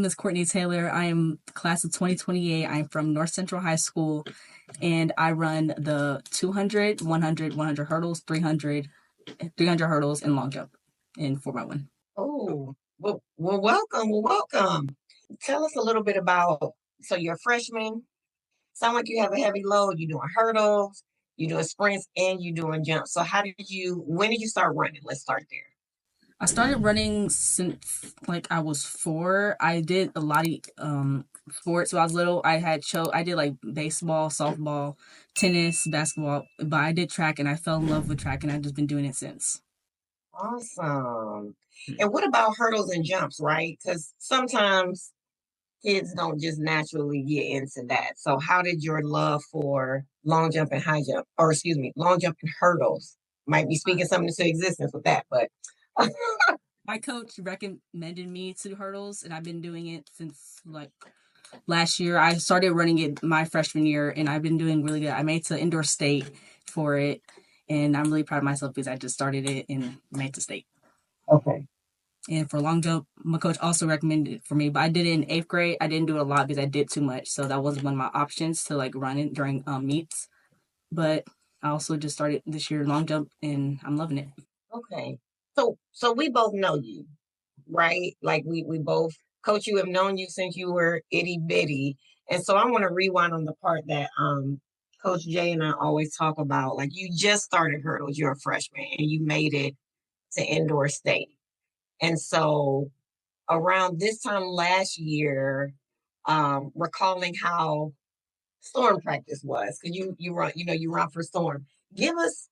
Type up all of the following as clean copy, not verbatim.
name is Kourtney Taylor. I am class of 2028. I'm from North Central High School, and I run the 200, 100, 100 hurdles, 300 hurdles, and long jump in 4x1. Oh, well, welcome, welcome. Tell us a little bit about, so you're a freshman, sound like you have a heavy load, you're doing hurdles, you're doing sprints, and you're doing jumps. So when did you start running? Let's start there. I started running since like I was 4. I did a lot of sports when I was little. I did like baseball, softball, tennis, basketball, but I did track and I fell in love with track and I've just been doing it since. Awesome. And what about hurdles and jumps, right? Because sometimes kids don't just naturally get into that. So how did your love for long jump and high jump, or excuse me, long jump and hurdles, might be speaking something into existence with that, but My coach recommended me to do hurdles and I've been doing it since like last year. I started running it my freshman year and I've been doing really good. I made it to indoor state for it and I'm really proud of myself because I just started it and made it to state. okay. And for long jump, my coach also recommended it for me, but I did it in 8th grade. I didn't do it a lot because I did too much, so that wasn't one of my options to like run it during meets. But I also just started this year long jump, and I'm loving it. Okay. So we both know you, right? Like we both, coach, you have known you since you were itty bitty. And so I want to rewind on the part that Coach Jay and I always talk about. Like you just started hurdles, you're a freshman, and you made it to indoor state. And so around this time last year, recalling how storm practice was, because you run, you run for storm. Give us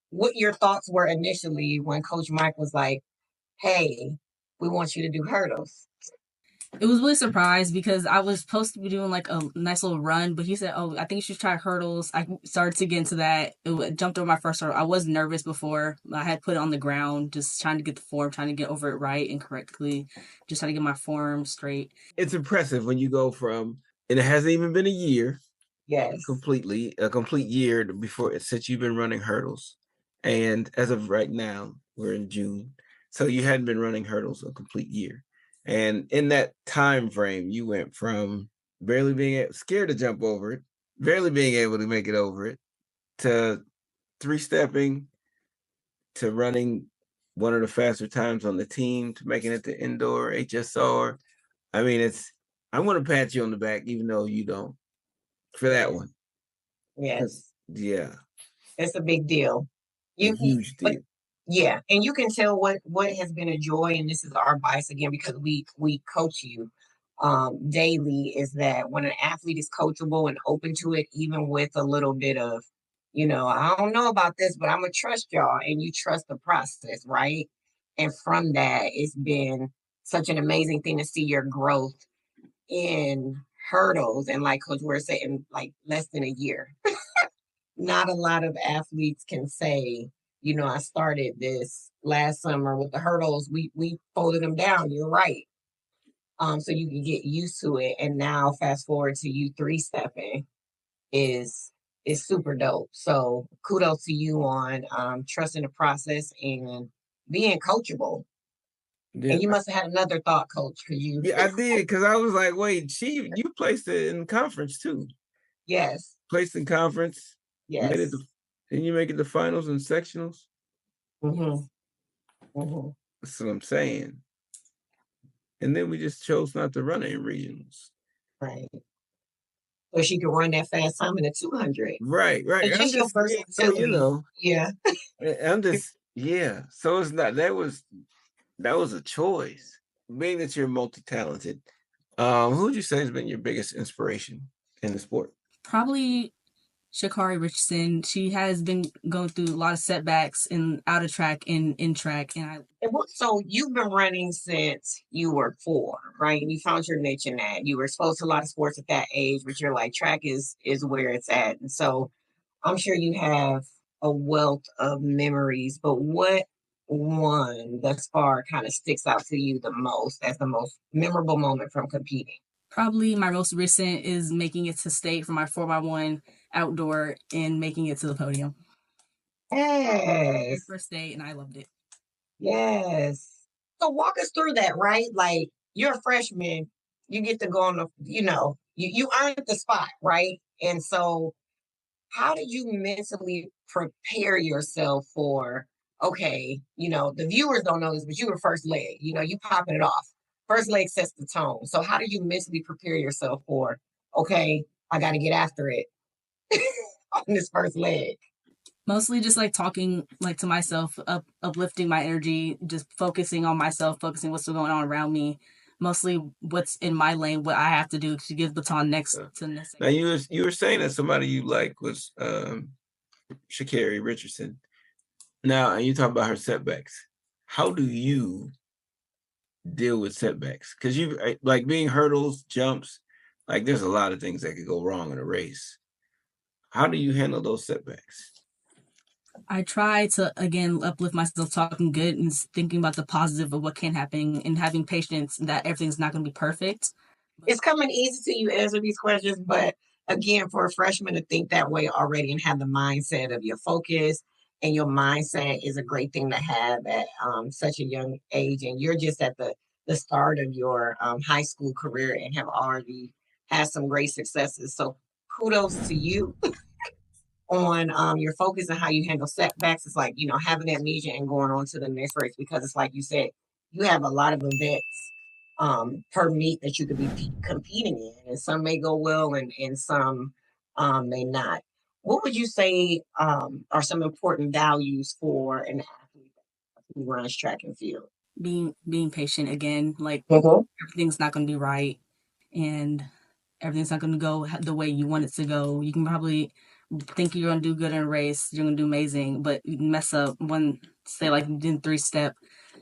what your thoughts were initially when Coach Mike was like, "Hey, we want you to do hurdles." It was really surprised because I was supposed to be doing like a nice little run, but he said, "Oh, I think you should try hurdles." I started to get into that. Jumped over my first hurdle. I was nervous before. I had put it on the ground, just trying to get the form, trying to get over it right and correctly, just trying to get my form straight. It's impressive when you go from, and it hasn't even been a year, Yes. a complete year before since you've been running hurdles. And as of right now, we're in June. So you hadn't been running hurdles a complete year. And in that time frame, you went from barely being scared to jump over it, barely being able to make it over it, to 3-stepping, to running one of the faster times on the team, to making it to indoor HSR. I mean, I'm going to pat you on the back, even though you don't, for that one. Yes. Yeah. It's a big deal. A huge deal. Yeah, and you can tell what has been a joy, and this is our advice again because we coach you daily, is that when an athlete is coachable and open to it, even with a little bit of, I don't know about this, but I'm gonna trust y'all, and you trust the process, right? And from that, it's been such an amazing thing to see your growth in hurdles, and like Coach Ware said, in like less than a year. Not a lot of athletes can say, I started this last summer with the hurdles. We folded them down. You're right. So you can get used to it. And now fast forward to you 3-stepping is super dope. So kudos to you on trusting the process and being coachable. Yeah. And you must have had another thought, Coach, because you. Yeah, I did, because I was like, wait, you placed it in conference too. Yes. Placed in conference. Yes. Didn't you make it to finals and sectionals? Mm-hmm. Mm-hmm. That's what I'm saying. And then we just chose not to run it in regionals. Right. So she could run that fast time in the 200. Right. It's just your versatility. Yeah. I'm just, yeah. So it's not, that was a choice. Being that you're multi-talented, who would you say has been your biggest inspiration in the sport? Probably Sha'Carri Richardson. She has been going through a lot of setbacks in out of track and in track. So you've been running since you were 4, right? And you found your niche in that. You were exposed to a lot of sports at that age, but you're like, track is where it's at. And so I'm sure you have a wealth of memories, but what one thus far kind of sticks out to you the most as the most memorable moment from competing? Probably my most recent is making it to state for my 4x1 outdoor and making it to the podium. Yes. For state, and I loved it. Yes. So walk us through that, right? Like you're a freshman, You get to go on the, you earned the spot, right? And so how do you mentally prepare yourself for, okay, the viewers don't know this, but you were first leg, you popping it off. First leg sets the tone. So how do you mentally prepare yourself for, okay, I got to get after it on this first leg? Mostly just like talking like to myself, uplifting my energy, just focusing on myself, focusing what's going on around me. Mostly what's in my lane, what I have to do to give the baton next to the next. Now you were saying that somebody you like was Sha'Carri Richardson. Now, and you talk about her setbacks. How do you deal with setbacks? Because you like being hurdles, jumps, like there's a lot of things that could go wrong in a race. How do you handle those setbacks? I try to again uplift myself, talking good and thinking about the positive of what can happen, and having patience that everything's not going to be perfect. It's coming easy to you answer these questions, but again, for a freshman to think that way already and have the mindset of your focus and your mindset is a great thing to have at such a young age. And you're just at the start of your high school career and have already had some great successes. So kudos to you on your focus and how you handle setbacks. It's like, having amnesia and going on to the next race, because it's like you said, you have a lot of events per meet that you could be competing in, and some may go well and some may not. What would you say are some important values for an athlete who runs track and field? Being patient again, like Mm-hmm. everything's not going to be right, and everything's not going to go the way you want it to go. You can probably think you're going to do good in a race, you're going to do amazing, but you mess up one, say like you did 3-step,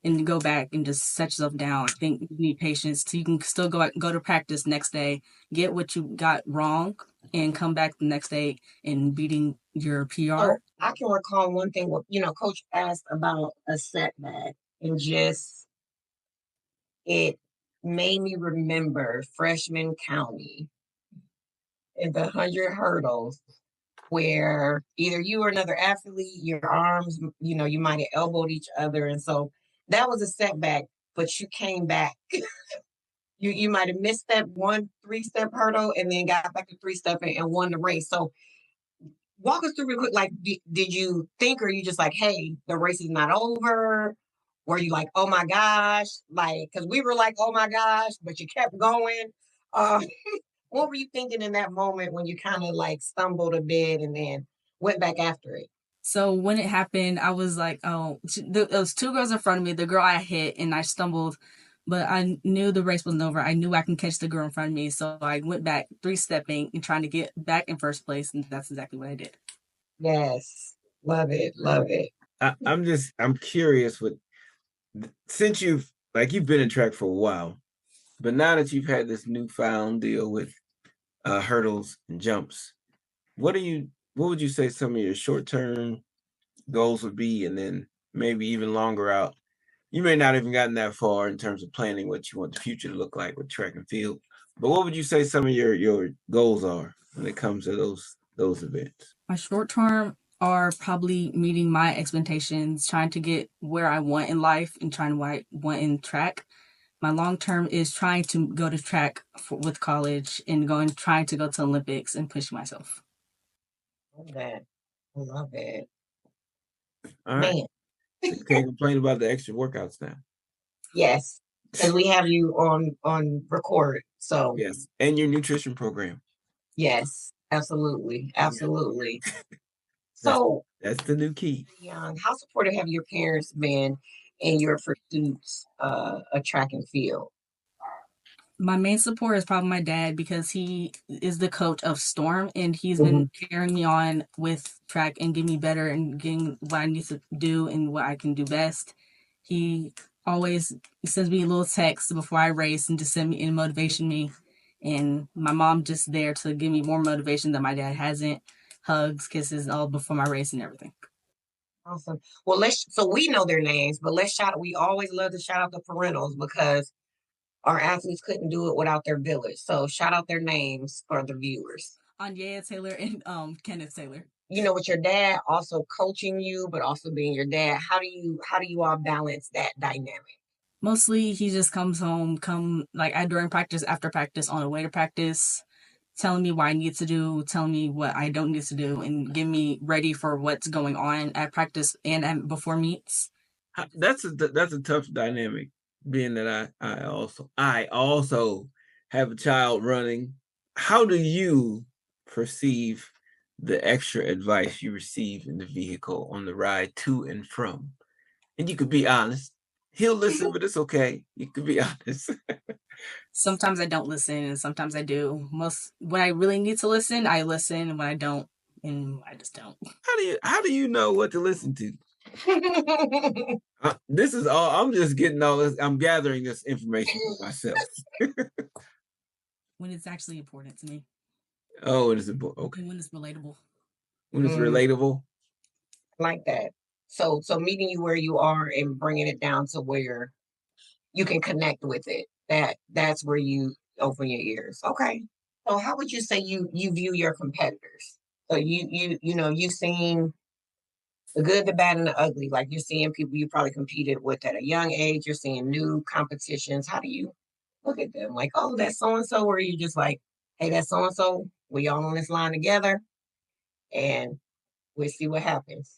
and you go back and just set yourself down. I think you need patience so you can still go to practice next day, get what you got wrong, and come back the next day and beating your PR. So I can recall one thing, Coach asked about a setback, and just it made me remember freshman county in the 100 hurdles, where either you or another athlete, your arms, you might have elbowed each other. And so that was a setback, but you came back. You might have missed that one 3-step hurdle and then got back to 3-step and won the race. So walk us through real quick. Like, did you think, or you just like, hey, the race is not over? Were you like, oh my gosh? Like, because we were like, oh my gosh, but you kept going. Uh, what were you thinking in that moment when you kind of like stumbled a bit and then went back after it? So when it happened, I was like, oh, there was 2 girls in front of me. The girl I hit and I stumbled, but I knew the race wasn't over. I knew I can catch the girl in front of me. So I went back 3-stepping and trying to get back in first place. And that's exactly what I did. Yes. Love it. Love it. I'm curious since you've been in track for a while, but now that you've had this newfound deal with hurdles and jumps, what would you say some of your short-term goals would be, and then maybe even longer out? You may not even gotten that far in terms of planning what you want the future to look like with track and field, but what would you say some of your goals are when it comes to those events? My short term are probably meeting my expectations, trying to get where I want in life and trying what I want in track. My long term is trying to go to track with college and trying to go to Olympics and push myself. Love that. I love it. All right. Man. So you can't complain about the extra workouts now. Yes. Because we have you on record. So yes. And your nutrition program. Yes, absolutely. Absolutely. So that's the new key. Young, how supportive have your parents been in your pursuits of track and field? My main support is probably my dad, because he is the coach of Storm and he's been carrying me on with track and getting me better and getting what I need to do and what I can do best. He always sends me a little text before I race and just send me and motivation me. And my mom just there to give me more motivation that my dad hasn't. Hugs, kisses, all before my race and everything. Awesome. Well, so we know their names, but we always love to shout out the parentals, because our athletes couldn't do it without their village. So shout out their names for the viewers. Anya Taylor and Kenneth Taylor. With your dad also coaching you, but also being your dad, how do you all balance that dynamic? Mostly he just comes home, during practice, after practice, on the way to practice, telling me what I need to do, telling me what I don't need to do, and get me ready for what's going on at practice and before meets. That's a tough dynamic, being that I also have a child running. How do you perceive the extra advice you receive in the vehicle on the ride to and from? And you could be honest. He'll listen, but it's okay. You could be honest. Sometimes I don't listen, and sometimes I do. Most when I really need to listen, I listen, and when I don't, and I just don't. How do you know what to listen to? This is all I'm just getting all this. I'm gathering this information for myself. When it's actually important to me. Oh, it is important. Okay. And when it's relatable. When it's relatable. Like that. So meeting you where you are and bringing it down to where you can connect with it. That's where you open your ears. Okay. So how would you say you view your competitors? So you've seen the good, the bad, and the ugly. Like you're seeing people you probably competed with at a young age. You're seeing new competitions. How do you look at them? Like, oh, that's so and so. Or are you just like, hey, that's so and so. We all on this line together, and we'll see what happens.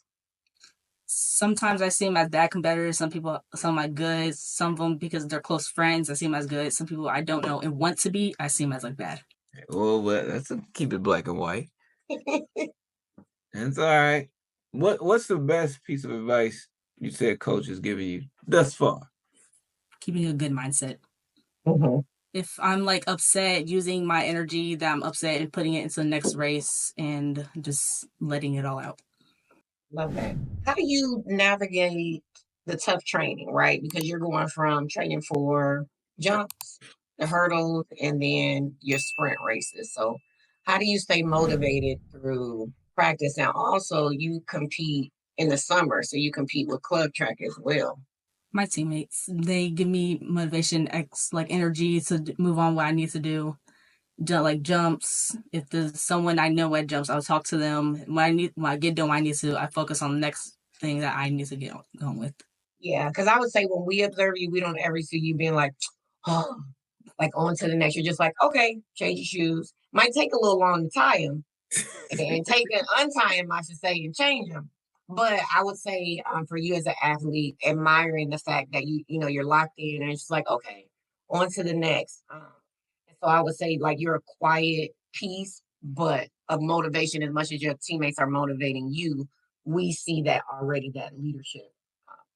Sometimes I see them as bad competitors. Some are good. Some of them, because they're close friends, I see them as good. Some people I don't know and want to be, I see them as like bad. Well, keep it black and white. That's all right. What's the best piece of advice you said coach has given you thus far? Keeping a good mindset. Mm-hmm. If I'm like upset, using my energy that I'm upset and putting it into the next race and just letting it all out. Love that. How do you navigate the tough training, right? Because you're going from training for jumps, the hurdles, and then your sprint races. So, how do you stay motivated through practice? Now, also, you compete in the summer, so you compete with club track as well. My teammates, they give me motivation, energy to move on what I need to do. Like jumps. If there's someone I know at jumps, I'll talk to them. When I get done, I focus on the next thing that I need to get going with. Yeah, because I would say when we observe you, we don't ever see you being like, oh, like on to the next. You're just like, okay, change your shoes. Might take a little long to tie them, and untie them, I should say, and change them. But I would say for you as an athlete, admiring the fact that you're locked in, and it's just like, okay, on to the next. So I would say like you're a quiet piece, but of motivation as much as your teammates are motivating you. We see that already, that leadership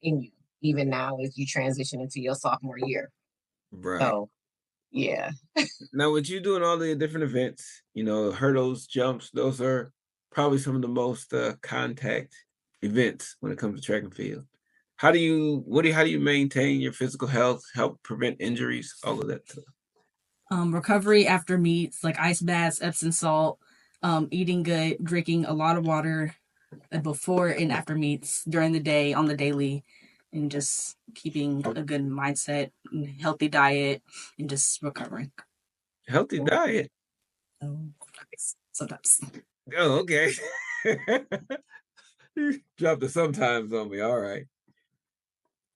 in you, even now as you transition into your sophomore year. Right. So, yeah. Now, with you doing all the different events, hurdles, jumps, those are probably some of the most contact events when it comes to track and field. How do you maintain your physical health, help prevent injuries, all of that stuff? Recovery after meets, like ice baths, Epsom salt, eating good, drinking a lot of water before and after meets, during the day, on the daily, and just keeping a good mindset, healthy diet, and just recovering. Healthy diet? Sometimes. Oh, okay. You dropped the sometimes on me. All right.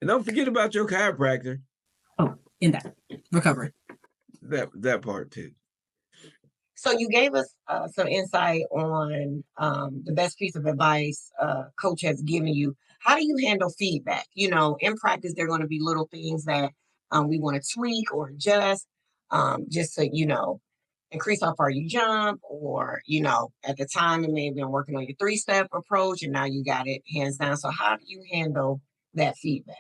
And don't forget about your chiropractor. Oh, in that. Recovery. That part too. So you gave us some insight on the best piece of advice coach has given you. How do you handle feedback? In practice, there are going to be little things that we want to tweak or adjust, just to, increase how far you jump, or, at the time it may have been working on your 3-step approach and now you got it hands down. So how do you handle that feedback?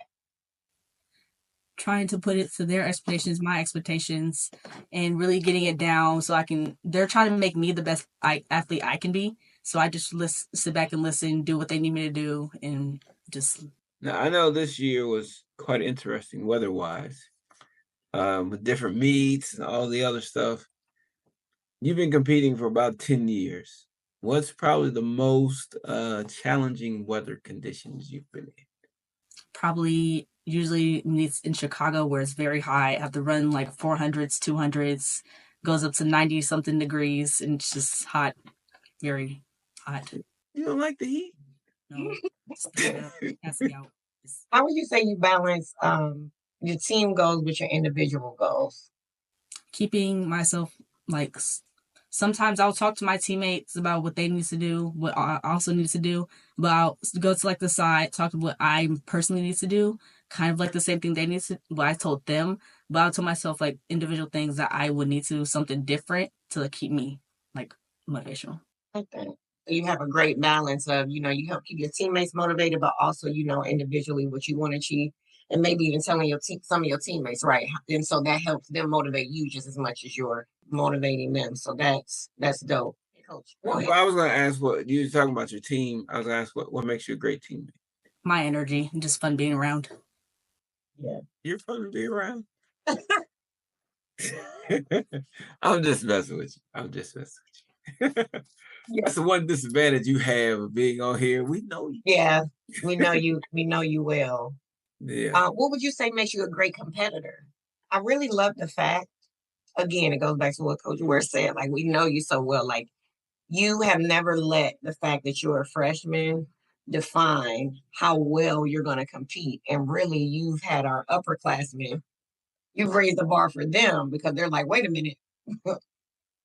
Trying to put it to their expectations, my expectations, and really getting it down so they're trying to make me the best athlete I can be. So I just sit back and listen, do what they need me to do, and just. Now, I know this year was quite interesting weather-wise, with different meets and all the other stuff. You've been competing for about 10 years. What's probably the most challenging weather conditions you've been in? Probably usually meets in Chicago where it's very high. I have to run like 400s, 200s, goes up to 90 something degrees, and it's just hot, very hot. You don't like the heat? No, just get up, has to be out. How would you say you balance your team goals with your individual goals? Keeping myself like sometimes I'll talk to my teammates about what they need to do, what I also need to do, but I'll go to like the side, talk to what I personally need to do, kind of like the same thing they need to, what I told them, but I'll tell myself like individual things that I would need to do something different to like, keep me like motivational. Okay. So you have a great balance of, you help keep your teammates motivated, but also, individually what you want to achieve, and maybe even telling some of your teammates, right? And so that helps them motivate you just as much as you're motivating them. So that's dope. Coach, Well, I was going to ask what you were talking about your team. I was going to ask what makes you a great teammate. My energy, just fun being around. Yeah, you're fun to be around. I'm just messing with you. That's the one disadvantage you have of being on here. We know you. Yeah, we know you. We know you well. Yeah. What would you say makes you a great competitor? I really love the fact. Again, it goes back to what Coach Ware said. Like, we know you so well. Like, you have never let the fact that you're a freshman define how well you're going to compete. And really, you've had our upperclassmen. You've raised the bar for them because they're like, wait a minute, what's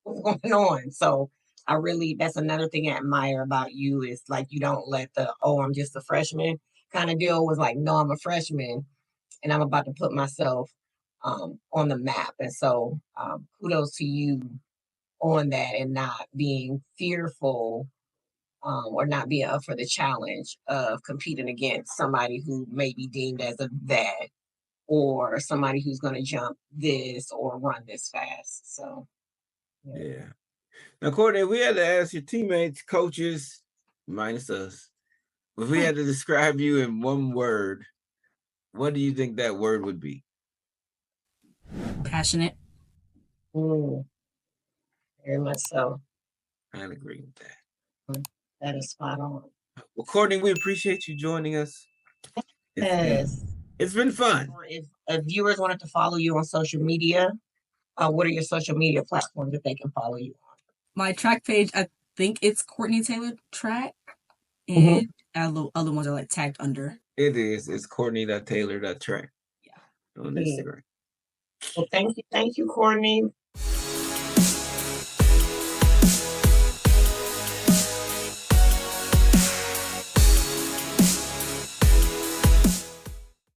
going on? So that's another thing I admire about you is like, you don't let I'm just a freshman kind of deal. Was like, no, I'm a freshman and I'm about to put myself on the map. And so kudos to you on that and not being fearful or not being up for the challenge of competing against somebody who may be deemed as a vet or somebody who's going to jump this or run this fast. So, yeah. Now, Kourtney, we had to ask your teammates, coaches, minus us, if we had to describe you in one word, what do you think that word would be? Passionate. very much so. I agree with that. That is spot on. Well, Kourtney, we appreciate you joining us. Yes. It's been fun. If viewers wanted to follow you on social media, what are your social media platforms that they can follow you on? My track page, I think it's Kourtney Taylor Track, and other ones are like tagged under. It is. It's Kourtney.Taylor.Track. Yeah. On Instagram. Well, thank you, Kourtney.